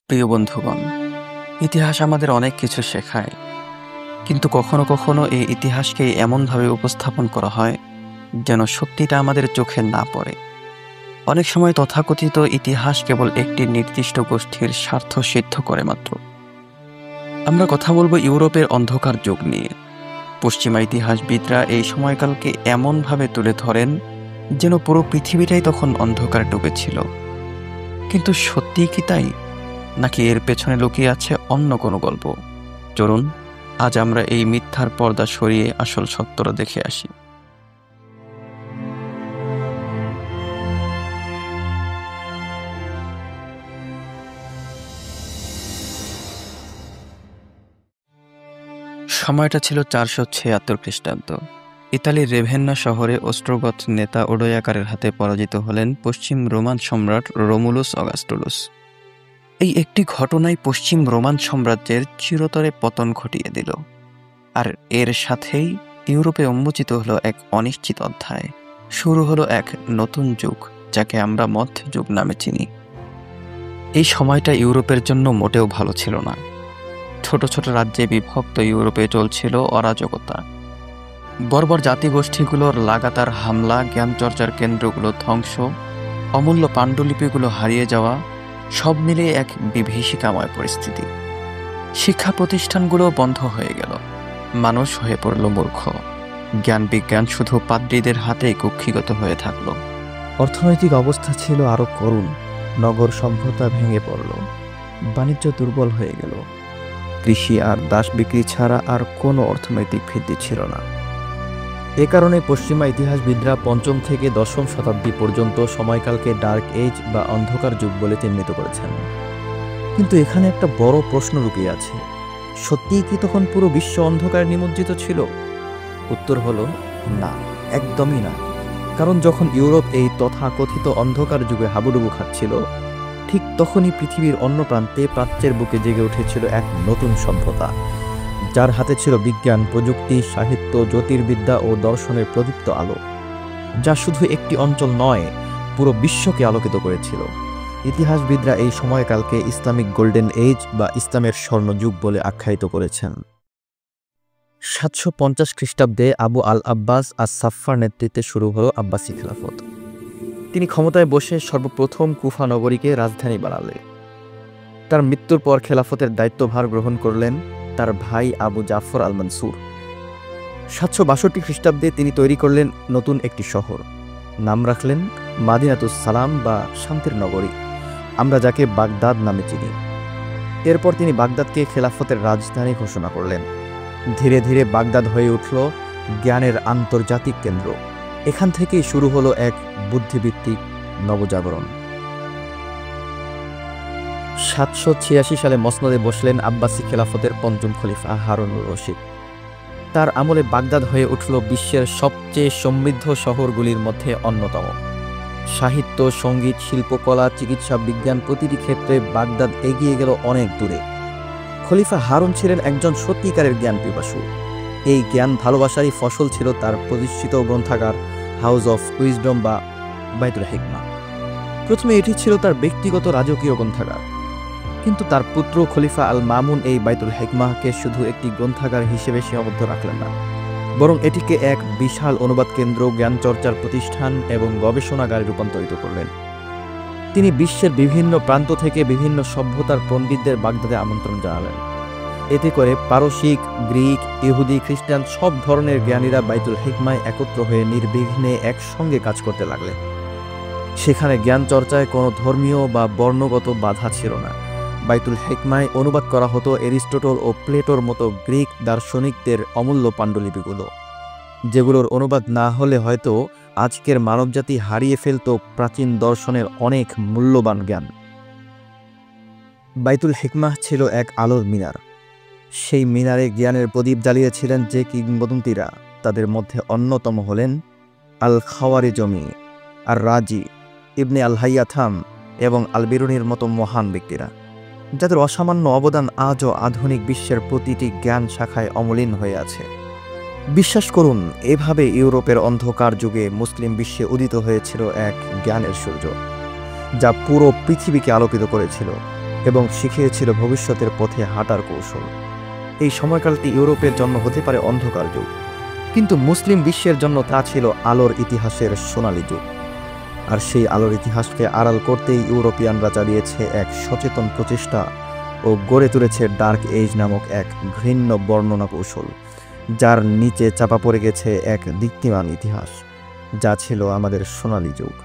প্রিয় বন্ধুগণ, ইতিহাস আমাদের অনেক কিছু শেখায়, কিন্তু কখনো কখনো এই ইতিহাসকে এমনভাবে উপস্থাপন করা হয় যেন সত্যিটা আমাদের চোখে না পড়ে। অনেক সময় তথাকথিত ইতিহাস কেবল একটি নির্দিষ্ট গোষ্ঠীর স্বার্থ সিদ্ধ করে মাত্র। আমরা কথা বলবো ইউরোপের অন্ধকার যুগ নিয়ে। পশ্চিমা ইতিহাসবিদরা এই সময়কালকে এমনভাবে তুলে ধরেন যেন পুরো পৃথিবীটাই তখন অন্ধকার ডুবেছিল। কিন্তু সত্যিই কি তাই, নাকি এর পেছনে লুকিয়ে আছে অন্য কোনো গল্প? চলুন আজ আমরা এই মিথ্যার পর্দা সরিয়ে আসল সত্যটা দেখে আসি। সময়টা ছিল 476 খ্রিস্টাব্দ। ইতালির রেভেন্না শহরে অস্ট্রোগথ নেতা ওডোয়াকারের হাতে পরাজিত হলেন পশ্চিম রোমান সম্রাট রোমুলুস অগাস্টুলুস। এই একটি ঘটনাই পশ্চিম রোমান সাম্রাজ্যের চিরতরে পতন ঘটিয়ে দিল, আর এর সাথেই ইউরোপে উন্মোচিত হলো এক অনিশ্চিত অধ্যায়। শুরু হলো এক নতুন যুগ, যাকে আমরা মধ্যযুগ নামে চিনি। এই সময়টা ইউরোপের জন্য মোটেও ভালো ছিল না। ছোট ছোট রাজ্যে বিভক্ত ইউরোপে চলছিল অরাজকতা। বর্বর জাতিগোষ্ঠীগুলোর লাগাতার হামলা, জ্ঞানচর্চার কেন্দ্রগুলো ধ্বংস, অমূল্য পাণ্ডুলিপিগুলো হারিয়ে যাওয়া, সব মিলিয়ে এক বিভীষিকাময় পরিস্থিতি। শিক্ষা প্রতিষ্ঠানগুলো বন্ধ হয়ে গেল, মানুষ হয়ে পড়ল মূর্খ, জ্ঞান বিজ্ঞান শুধু পাদ্রীদের হাতেই কুক্ষিগত হয়ে থাকল। অর্থনৈতিক অবস্থা ছিল আরও করুণ। নগর সভ্যতা ভেঙে পড়ল, বাণিজ্য দুর্বল হয়ে গেল, কৃষি আর দাস বিক্রি ছাড়া আর কোনো অর্থনৈতিক ভিত্তি ছিল না। এ কারণে পশ্চিমা ইতিহাসবিদরা ৫ম থেকে ১০ম শতাব্দী পর্যন্ত সময়কালকে ডার্ক এজ বা অন্ধকার যুগ বলে চিহ্নিত করেছেন। কিন্তু এখানে একটা বড় প্রশ্ন লুকিয়ে আছে, সত্যিই কি তখন পুরো বিশ্ব অন্ধকারে নিমজ্জিত ছিল? উত্তর হলো না, একদমই না। কারণ যখন ইউরোপ এই তথাকথিত অন্ধকার যুগে হাবুডুবু খাচ্ছিল, ঠিক তখনই পৃথিবীর অন্য প্রান্তে প্রাচ্যের বুকে জেগে উঠেছিল এক নতুন সভ্যতা, যার হাতে ছিল বিজ্ঞান, প্রযুক্তি, সাহিত্য, জ্যোতির্বিদ্যা ও দর্শনের প্রদীপ্ত আলো, যা শুধু একটি অঞ্চল নয়, পুরো বিশ্বকে আলোকিত করেছিল। ইতিহাসবিদরা এই সময়কালকে ইসলামিক গোল্ডেন এজ বা ইসলামের স্বর্ণযুগ বলে আখ্যায়িত করেছেন। 750 খ্রিস্টাব্দে আবু আল আব্বাস আস সাফফার নেতৃত্বে শুরু হলো আব্বাসী খেলাফত। তিনি ক্ষমতায় বসে সর্বপ্রথম কুফা নগরীকে রাজধানী বানালেন। তার মৃত্যুর পর খেলাফতের দায়িত্বভার গ্রহণ করলেন তার ভাই আবু জাফর আল মনসুর। 762 খ্রিস্টাব্দে তিনি তৈরি করলেন নতুন একটি শহর, নাম রাখলেন মাদিনাতুস সালাম বা শান্তির নগরী, আমরা যাকে বাগদাদ নামে চিনি। এরপর তিনি বাগদাদকে খেলাফতের রাজধানী ঘোষণা করলেন। ধীরে ধীরে বাগদাদ হয়ে উঠল জ্ঞানের আন্তর্জাতিক কেন্দ্র। এখান থেকেই শুরু হলো এক বুদ্ধিভিত্তিক নবজাগরণ। 786 সালে মসনদে বসলেন আব্বাসী খেলাফতের ৫ম খলিফা হারুনুর রশিদ। তার আমলে বাগদাদ হয়ে উঠল বিশ্বের সবচেয়ে সমৃদ্ধ শহরগুলির মধ্যে অন্যতম। সাহিত্য, সঙ্গীত, শিল্পকলা, চিকিৎসা, বিজ্ঞান প্রতিটি ক্ষেত্রে বাগদাদ এগিয়ে গেল অনেক দূরে। খলিফা হারুন ছিলেন একজন সত্যিকারের জ্ঞান পিপাসু। এই জ্ঞান ভালোবাসারই ফসল ছিল তার প্রতিষ্ঠিত গ্রন্থাগার হাউস অফ উইজডম বা বাইতুল হিকমা। প্রথমে এটি ছিল তার ব্যক্তিগত রাজকীয় গ্রন্থাগার, কিন্তু তার পুত্র খলিফা আল মামুন এই বাইতুল হিকমাকে শুধু একটি গ্রন্থাগার হিসেবে সীমাবদ্ধ রাখলেন না, বরং এটিকে এক বিশাল অনুবাদ কেন্দ্র, জ্ঞানচর্চার প্রতিষ্ঠান এবং গবেষণাগারে রূপান্তরিত করলেন। তিনি বিশ্বের বিভিন্ন প্রান্ত থেকে বিভিন্ন সভ্যতার পণ্ডিতদের বাগদাদে আমন্ত্রণ জানালেন। এতে করে পারসিক, গ্রিক, ইহুদি, খ্রিস্টান সব ধরনের জ্ঞানীরা বাইতুল হিকমায় একত্র হয়ে নির্বিঘ্নে একসঙ্গে কাজ করতে লাগলেন। সেখানে জ্ঞান চর্চায় কোনো ধর্মীয় বা বর্ণগত বাধা ছিল না। বাইতুল হিকমায় অনুবাদ করা হতো এরিস্টটল ও প্লেটোর মতো গ্রিক দার্শনিকদের অমূল্য পাণ্ডুলিপিগুলো, যেগুলোর অনুবাদ না হলে হয়তো আজকের মানবজাতি হারিয়ে ফেলত প্রাচীন দর্শনের অনেক মূল্যবান জ্ঞান। বাইতুল হিকমাহ ছিল এক আলোর মিনার। সেই মিনারে জ্ঞানের প্রদীপ জ্বালিয়েছিলেন যে কিংবদন্তীরা, তাদের মধ্যে অন্যতম হলেন আল খাওয়ারিজমি, আর রাজি, ইবনে আল হাইয়াথাম এবং আল বিরুনির মতো মহান ব্যক্তিরা, যাদের অসামান্য অবদান আজও আধুনিক বিশ্বের প্রতিটি জ্ঞান শাখায় অমলিন হয়ে আছে। বিশ্বাস করুন, এভাবে ইউরোপের অন্ধকার যুগে মুসলিম বিশ্বে উদিত হয়েছিল এক জ্ঞানের সূর্য, যা পুরো পৃথিবীকে আলোকিত করেছিল। এবং শিখিয়েছিল ভবিষ্যতের পথে হাঁটার কৌশল। এই সময়কালটি ইউরোপের জন্য হতে পারে অন্ধকার যুগ, কিন্তু মুসলিম বিশ্বের জন্য তা ছিল আলোর ইতিহাসের সোনালী যুগ। আর সেই আলোর ইতিহাসকে আড়াল করতেই ইউরোপিয়ানরা চালিয়েছে এক সচেতন প্রচেষ্টা ও গড়ে তুলেছে ডার্ক এজ নামক এক ঘৃণ্য বর্ণনা কৌশল, যার নিচে চাপা পড়ে গেছে এক দীপ্তিমান ইতিহাস, যা ছিল আমাদের সোনালী যুগ।